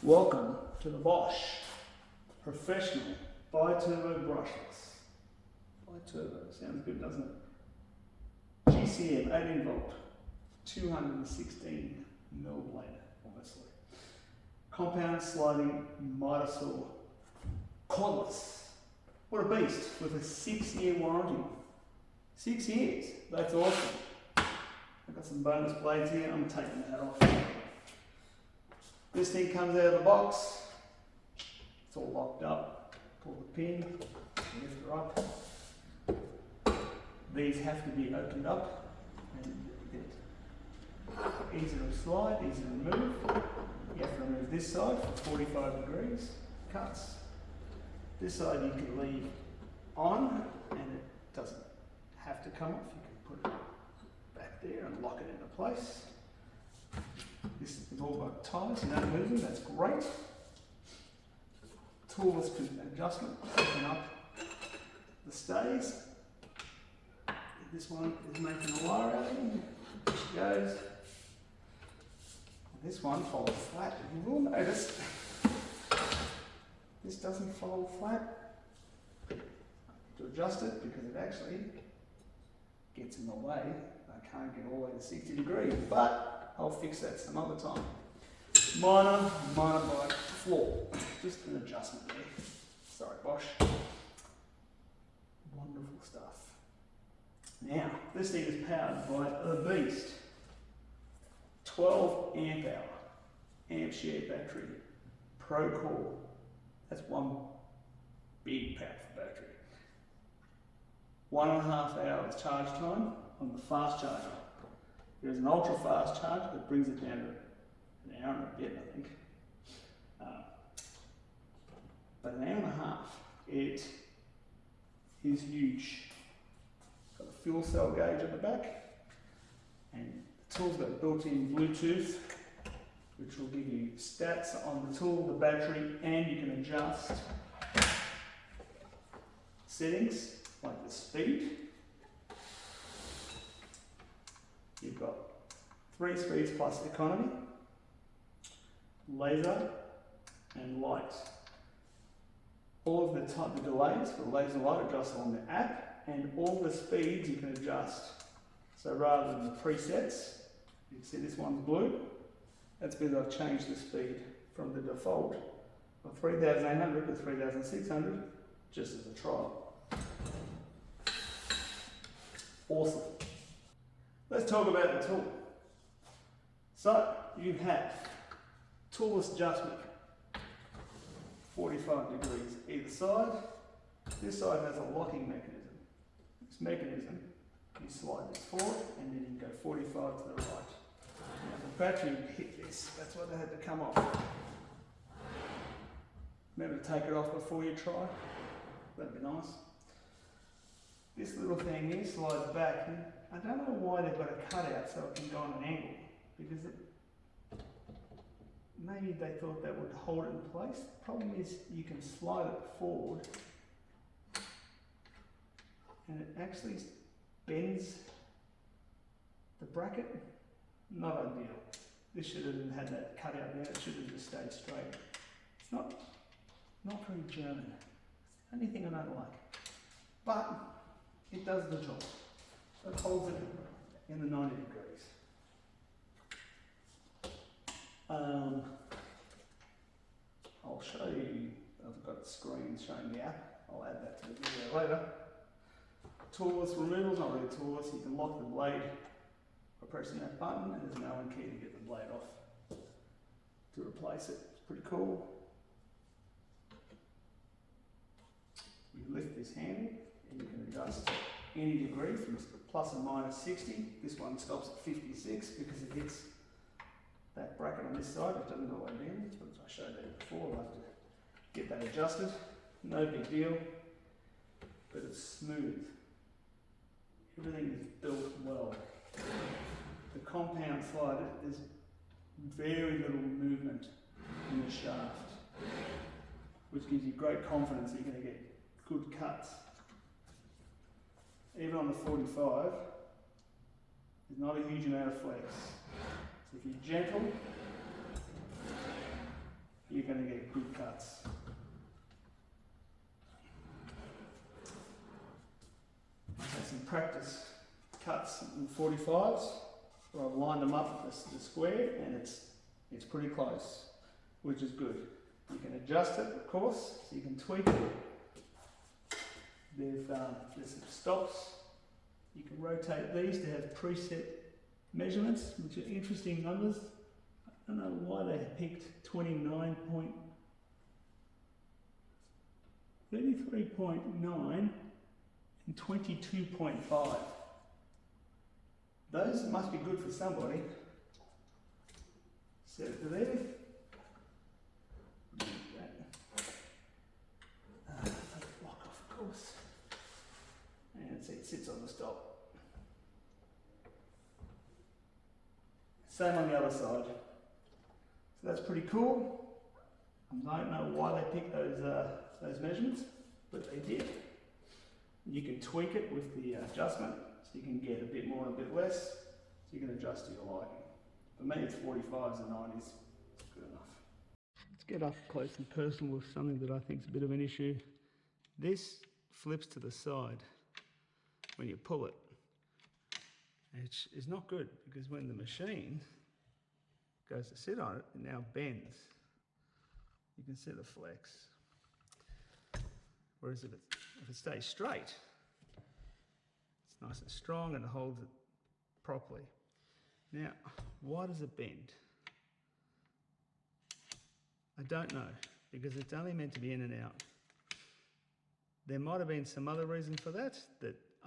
Welcome to the Bosch Professional BiTurbo brushless. BiTurbo sounds good, doesn't it? GCM 18 volt, 216 mil blade, obviously. Compound sliding Mitre saw, cordless. What a beast, with a 6-year warranty. 6 years, that's awesome. I've got some bonus blades here, I'm taking that off. This thing comes out of the box, it's all locked up. Pull the pin, lift her up. These have to be opened up and easy to slide, easy to remove. You have to remove this side for 45 degrees cuts. This side you can leave on and it doesn't have to come off. You can put it back there and lock it into place. This is all got ties, you don't lose them, that's great. Toolless adjustment, open up the stays. This one is making a wire out of it. There she goes. This one folds flat. You will notice this doesn't fold flat. To adjust it because it actually gets in the way. I can't get all the way to 60 degrees, but I'll fix that some other time. Minor bike floor. Just an adjustment there. Sorry, Bosch. Wonderful stuff. Now, this thing is powered by a beast. 12 amp hour, amp share battery, Pro Core. That's one big powerful battery. 1.5 hours charge time on the fast charger. There's an ultra fast charge that brings it down to an hour and a bit, I think. But an hour and a half, it is huge. Got a fuel cell gauge at the back, and the tool's got built-in Bluetooth, which will give you stats on the tool, the battery, and you can adjust settings like the speed. You've got 3 speeds plus economy, laser, and light. All of the delays for laser light adjust on the app, and all the speeds you can adjust. So rather than the presets, you can see this one's blue. That's because I've changed the speed from the default of 3,800 to 3,600 just as a trial. Awesome. Let's talk about the tool. So you have toolless adjustment, 45 degrees either side. This side has a locking mechanism. This mechanism, you slide this forward and then you go 45 to the right. Now the battery would hit this, that's why they had to come off. Remember to take it off before you try, that'd be nice. This little thing here slides back, and I don't know why they've got a cutout so it can go on an angle, because maybe they thought that would hold it in place. The problem is you can slide it forward and it actually bends the bracket. Not ideal. This should have had that cutout there, it should have just stayed straight. It's not very German. It's the only thing I don't like. But it does the job. So it holds it in the 90 degrees. I'll show you, I've got the screen showing the app. I'll add that to the video later. Toolless removal, not really toolless. You can lock the blade by pressing that button, and there's no one key to get the blade off to replace it. It's pretty cool. You lift this handle and you can adjust any degree from plus and minus 60. This one stops at 56 because it hits that bracket on this side, it doesn't go all the way down. But I showed that before, I'll have to get that adjusted. No big deal, but it's smooth. Everything is built well. The compound slider, there's very little movement in the shaft, which gives you great confidence that you're going to get good cuts. Even on the 45, there's not a huge amount of flex. So if you're gentle, you're going to get good cuts. I've had some practice cuts in 45s where I've lined them up with the square, and it's pretty close, which is good. You can adjust it, of course, so you can tweak it. There's some stops. You can rotate these to have preset measurements, which are interesting numbers. I don't know why they picked 33.9 and 22.5. Those must be good for somebody. Set it to there. Take the block off, of course. And it sits on the stop. Same on the other side. So that's pretty cool. I don't know why they picked those measurements, but they did. You can tweak it with the adjustment, so you can get a bit more and a bit less, so you can adjust to your liking. For me, it's 45s and 90s. It's good enough. Let's get up close and personal with something that I think is a bit of an issue. This flips to the side when you pull it. Which is not good, because when the machine goes to sit on it, it now bends. You can see the flex. Whereas if it stays straight, it's nice and strong and it holds it properly. Now, why does it bend? I don't know, because it's only meant to be in and out. There might have been some other reason for that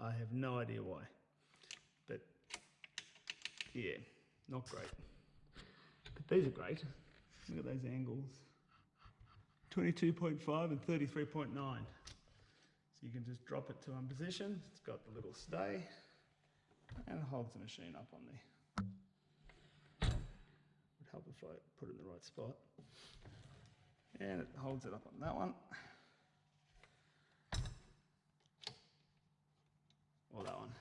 I have no idea why. But yeah, not great. But these are great. Look at those angles. 22.5 and 33.9. So you can just drop it to one position. It's got the little stay and it holds the machine up on there. Would help if I put it in the right spot. And it holds it up on that one. Or that one.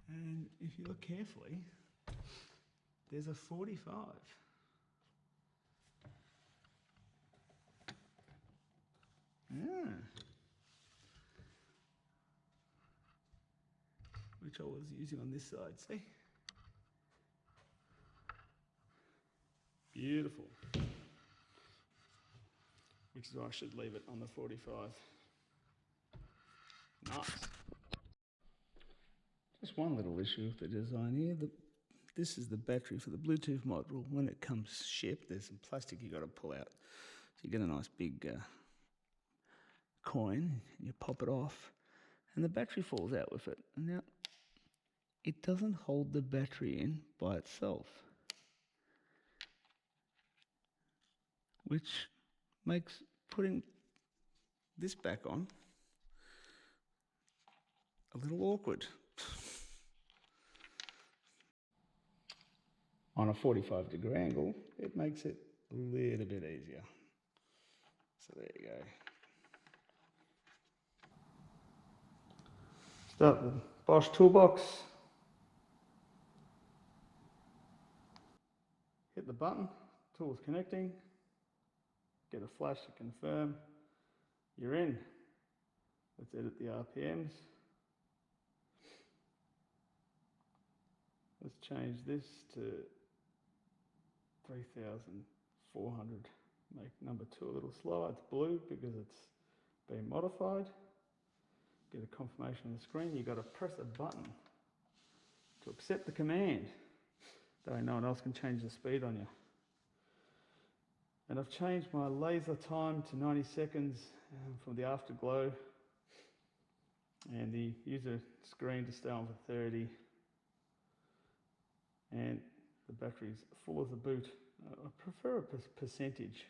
And if you look carefully, there's a 45. Yeah. Which I was using on this side, see? Beautiful. Which is why I should leave it on the 45. Nice. Just one little issue with the design here. This is the battery for the Bluetooth module. When it comes shipped, there's some plastic you got to pull out. So you get a nice big coin, and you pop it off, and the battery falls out with it. Now, it doesn't hold the battery in by itself, which makes putting this back on a little awkward. On a 45-degree angle, it makes it a little bit easier. So there you go. Start the Bosch toolbox. Hit the button, tool's connecting. Get a flash to confirm you're in. Let's edit the RPMs. Let's change this to 3,400. Make number 2 a little slower. It's blue because it's been modified. Get a confirmation on the screen. You've got to press a button to accept the command. That way no one else can change the speed on you. And I've changed my laser time to 90 seconds from the afterglow, and the user screen to stay on for 30. And the battery's full as a boot. I prefer a percentage.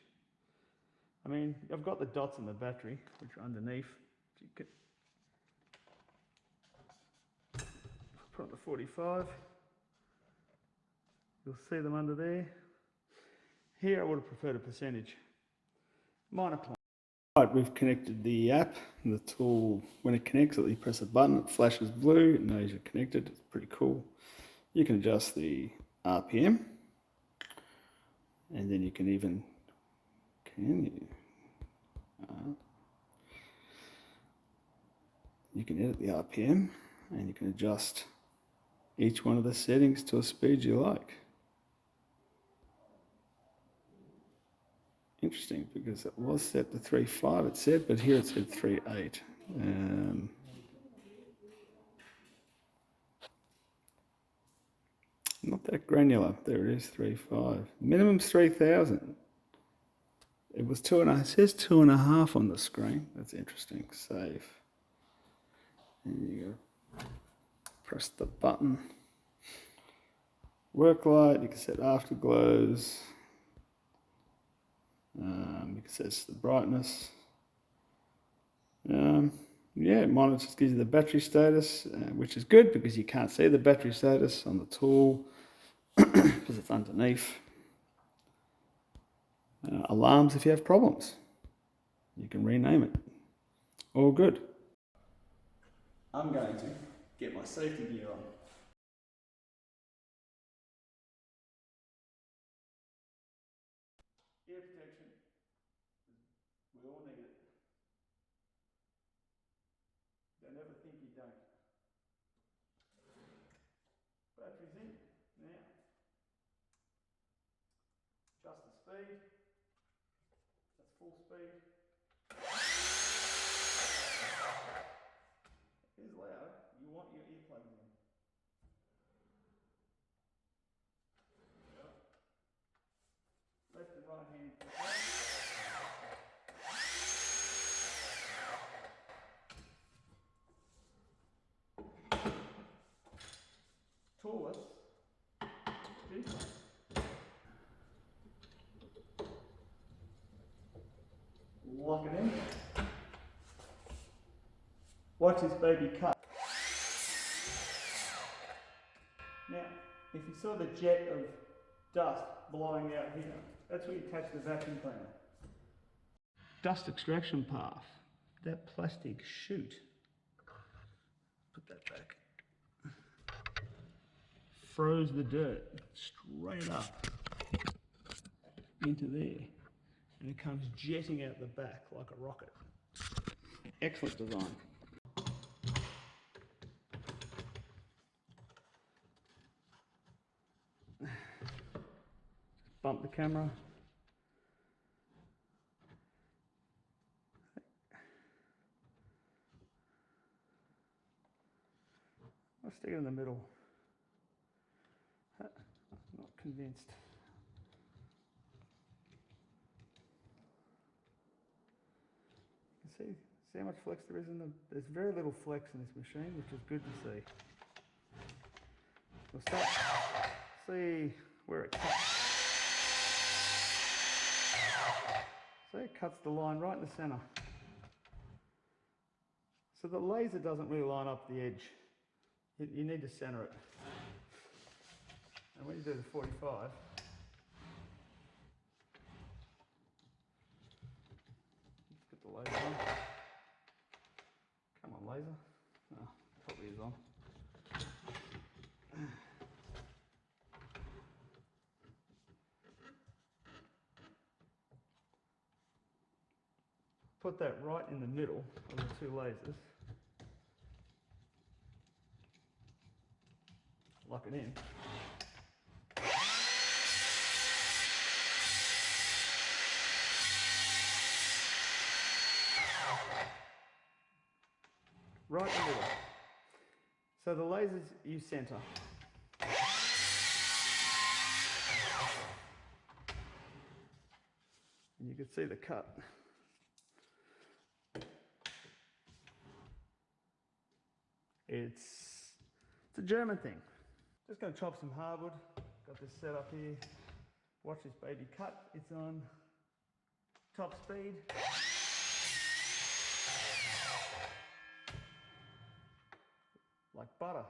I mean, I've got the dots on the battery, which are underneath. You can put on the 45. You'll see them under there. Here I would have preferred a percentage. Minor point. Right, we've connected the app. The tool, when it connects, you press a button, it flashes blue, it knows you're connected. It's pretty cool. You can adjust the RPM. And then you can even, you can edit the RPM, and you can adjust each one of the settings to a speed you like. Interesting, because it was set to 3.5 it said, but here it said 3.8. Not that granular. There it is, 3.5. Minimum's 3,000. It was 2.5. It says 2.5 on the screen. That's interesting. Save. And you go. Press the button. Work light. You can set afterglows. You can set the brightness. Yeah, it monitors, gives you the battery status, which is good because you can't see the battery status on the tool because it's underneath. Alarms if you have problems. You can rename it. All good. I'm going to get my safety gear on. Ear protection. We all need it. Don't ever think you don't. Battery's in. Now, adjust the speed. That's full speed. It is loud. You want your earplugs in. Left and right hand. Toolless. Lock it in. Watch this baby cut. Now, if you saw the jet of dust blowing out here, that's where you attach the vacuum cleaner. Dust extraction path. That plastic chute. Put that back. Froze the dirt straight up into there. And it comes jetting out the back like a rocket. Excellent design. Bump the camera. I'll stick it in the middle. I'm not convinced. You can see how much flex there is in the. There's very little flex in this machine, which is good to see. We'll start. See where it cuts. See, it cuts the line right in the centre. So the laser doesn't really line up the edge. You need to centre it. And when you do the 45, let's get the laser on. Come on, laser. Oh, probably is on. Put that right in the middle of the two lasers. Lock it in. Right in the middle. So the lasers you center. And you can see the cut. It's a German thing. Just going to chop some hardwood. Got this set up here. Watch this baby cut. It's on top speed. Like butter.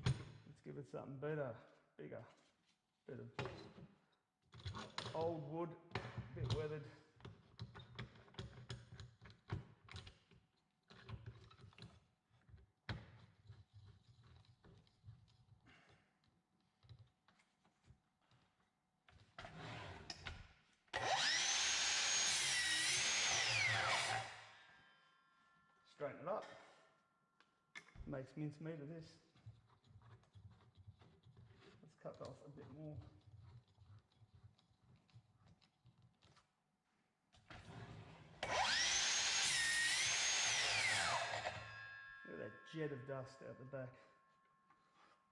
Let's give it something better, bigger. Bit of old wood, a bit weathered. straighten it up. Makes mincemeat of this. Let's cut off a bit more. Look at that jet of dust out the back.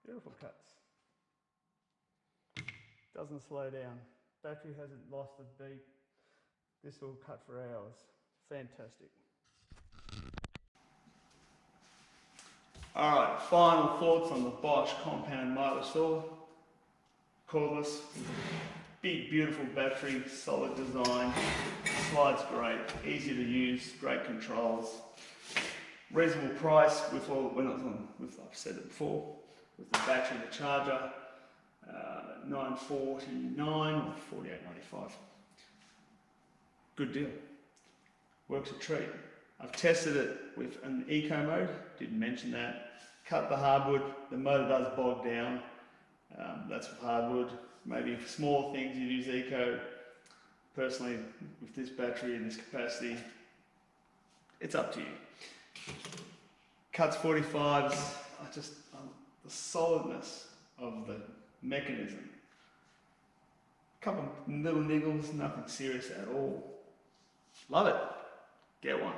Beautiful cuts. Doesn't slow down. Battery hasn't lost a beat. This will cut for hours. Fantastic. Alright, final thoughts on the Bosch compound motor saw. Cordless. Big, beautiful battery, solid design. Slides great, easy to use, great controls. Reasonable price with all, I've said it before, with the battery and the charger, $949 or $48.95. Good deal. Works a treat. I've tested it with an eco mode, didn't mention that. Cut the hardwood, the motor does bog down. That's with hardwood. Maybe for small things you use eco. Personally, with this battery and this capacity, it's up to you. Cuts 45s, the solidness of the mechanism. Couple little niggles, nothing serious at all. Love it. Get one.